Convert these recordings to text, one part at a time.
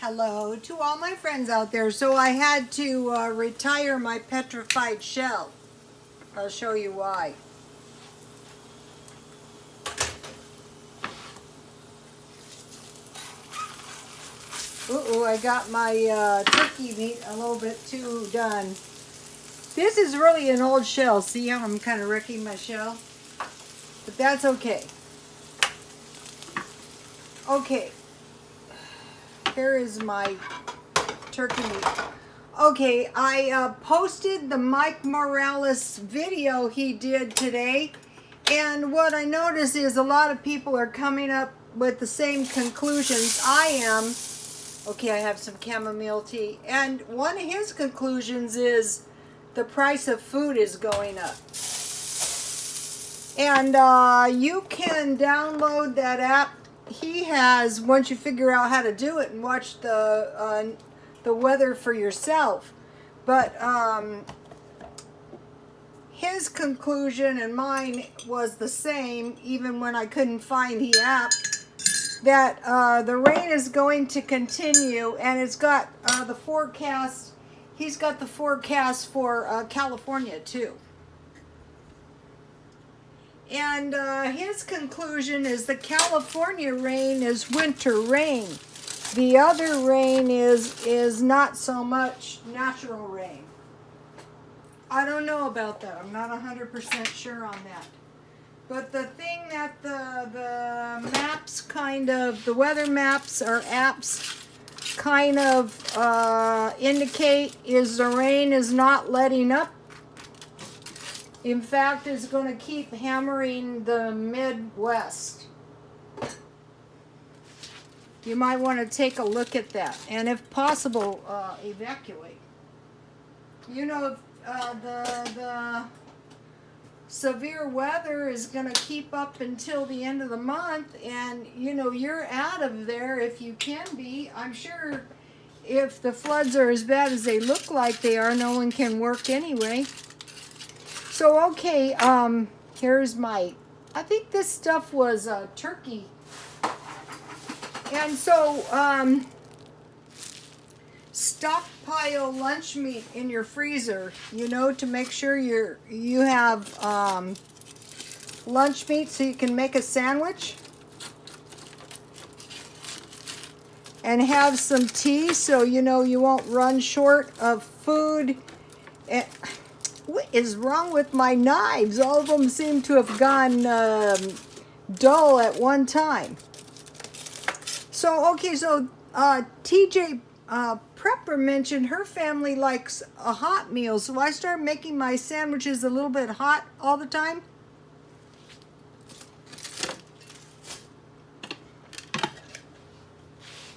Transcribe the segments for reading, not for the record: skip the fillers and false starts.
Hello to all my friends out there. So I had to retire my petrified shell. I'll show you why. Ooh, I got my turkey meat a little bit too done. This is really an old shell. See how I'm kind of wrecking my shell? But that's okay. Okay. Here is my turkey meat. Okay, I posted the Mike Morales video he did today, and what I noticed is a lot of people are coming up with the same conclusions I am. Okay, I have some chamomile tea, and one of his conclusions is the price of food is going up. And you can download that app he has once you figure out how to do it and watch the weather for yourself. But his conclusion and mine was the same, even when I couldn't find the app, that the rain is going to continue, and it's got the forecast. He's got the forecast for California too. And his conclusion is the California rain is winter rain. The other rain is not so much natural rain. I don't know about that. I'm not 100% sure on that. But the thing that the maps kind of, the weather maps or apps kind of indicate is the rain is not letting up. In fact, it's going to keep hammering the Midwest. You might want to take a look at that, and if possible, evacuate. You know, the severe weather is going to keep up until the end of the month, and you know, you're out of there if you can be. I'm sure if the floods are as bad as they look like they are, no one can work anyway. So, okay, here's my, I think this stuff was turkey. And so, stockpile lunch meat in your freezer, you know, to make sure you have lunch meat so you can make a sandwich. And have some tea so you know you won't run short of food. And what is wrong with my knives? All of them seem to have gone dull at one time. So, okay, so TJ Prepper mentioned her family likes a hot meal. So I started making my sandwiches a little bit hot all the time.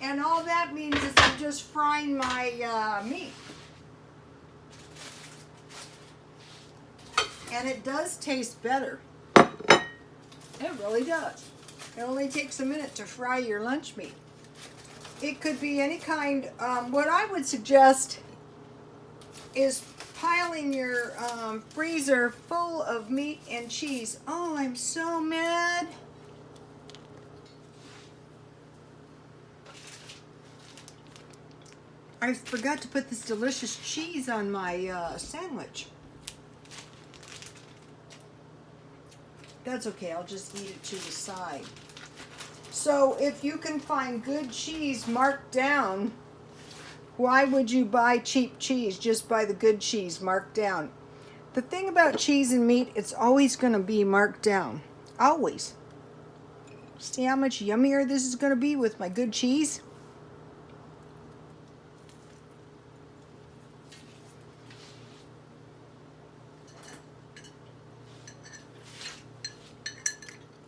And all that means is I'm just frying my meat. And it does taste better. It really does. It only takes a minute to fry your lunch meat. It could be any kind. What I would suggest is piling your freezer full of meat and cheese. Oh, I'm so mad. I forgot to put this delicious cheese on my sandwich. That's okay, I'll just eat it to the side. So if you can find good cheese marked down, why would you buy cheap cheese? Just buy the good cheese marked down. The thing about cheese and meat, it's always going to be marked down. Always. See how much yummier this is going to be with my good cheese?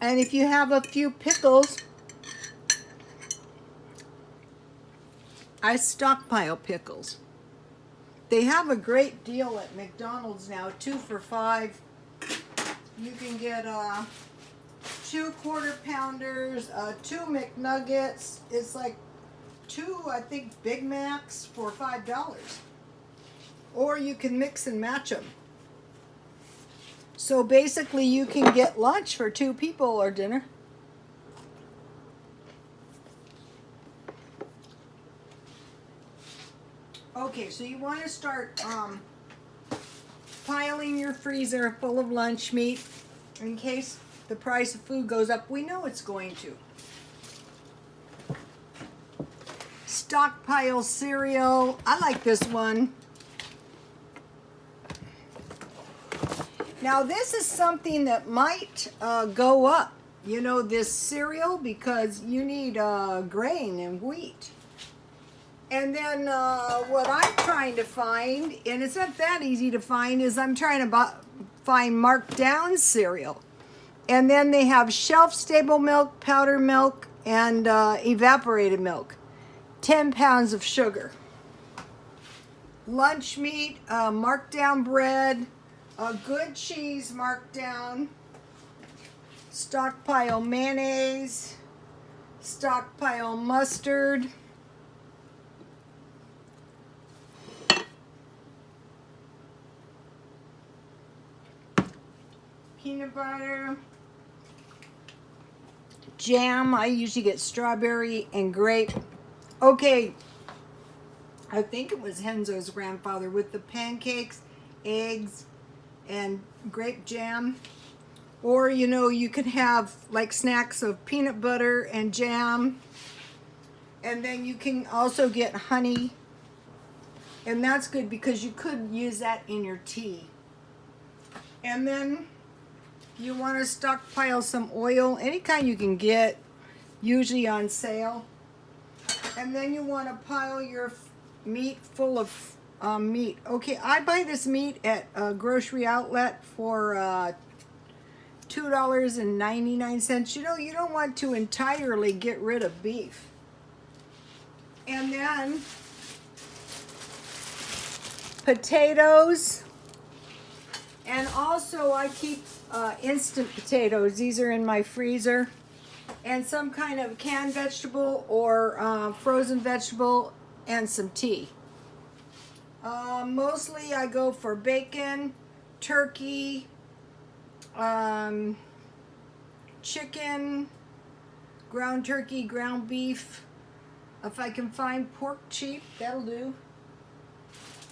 And if you have a few pickles, I stockpile pickles. They have a great deal at McDonald's now, 2 for $5. You can get 2 quarter pounders, 2 McNuggets. It's like 2, I think, Big Macs for $5. Or you can mix and match them. So basically you can get lunch for 2 people or dinner. Okay, so you want to start piling your freezer full of lunch meat in case the price of food goes up. We know it's going to. Stockpile cereal. I like this one. Now this is something that might go up. You know, this cereal, because you need grain and wheat. And then what I'm trying to find, and it's not that easy to find, is I'm trying to find marked down cereal. And then they have shelf-stable milk, powder milk, and evaporated milk. 10 pounds of sugar. Lunch meat, marked down bread, a good cheese marked down. Stockpile mayonnaise, stockpile mustard. Peanut butter, jam. I usually get strawberry and grape. Okay, I think it was Henzo's grandfather with the pancakes, eggs, and grape jam. Or, you know, you could have like snacks of peanut butter and jam. And then you can also get honey. And that's good because you could use that in your tea. And then you want to stockpile some oil, any kind you can get, usually on sale. And then you want to pile your meat full of meat. Okay, I buy this meat at a grocery outlet for $2.99. You know, you don't want to entirely get rid of beef. And then potatoes. And also I keep instant potatoes. These are in my freezer. And some kind of canned vegetable or frozen vegetable and some tea. Mostly I go for bacon, turkey, chicken, ground turkey, ground beef. If I can find pork cheap, that'll do.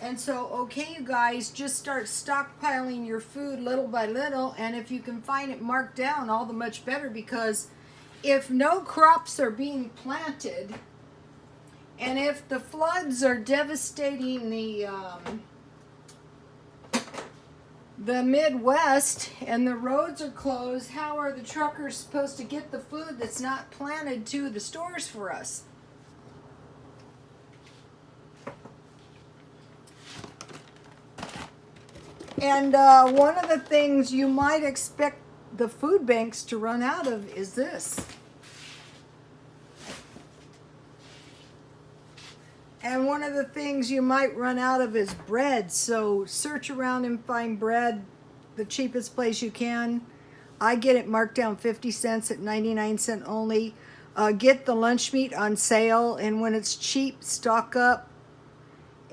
And so, okay, you guys, just start stockpiling your food little by little, and if you can find it marked down, all the much better, because if no crops are being planted, and if the floods are devastating the Midwest and the roads are closed, how are the truckers supposed to get the food that's not planted to the stores for us? And one of the things you might expect the food banks to run out of is this. And one of the things you might run out of is bread. So search around and find bread the cheapest place you can. I get it marked down 50 cents at 99 cents only. Get the lunch meat on sale, and when it's cheap, stock up.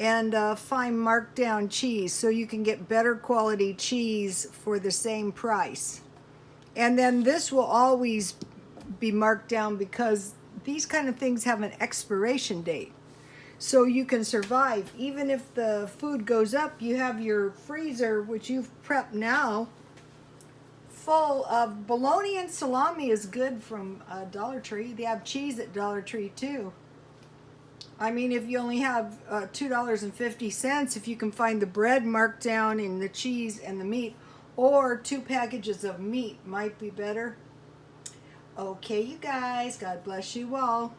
And find marked down cheese so you can get better quality cheese for the same price. And then this will always be marked down because these kind of things have an expiration date. So you can survive. Even if the food goes up, you have your freezer, which you've prepped now, full of bologna and salami is good from Dollar Tree. They have cheese at Dollar Tree too. I mean, if you only have $2.50, if you can find the bread marked down and the cheese and the meat, or 2 packages of meat might be better. Okay, you guys, God bless you all.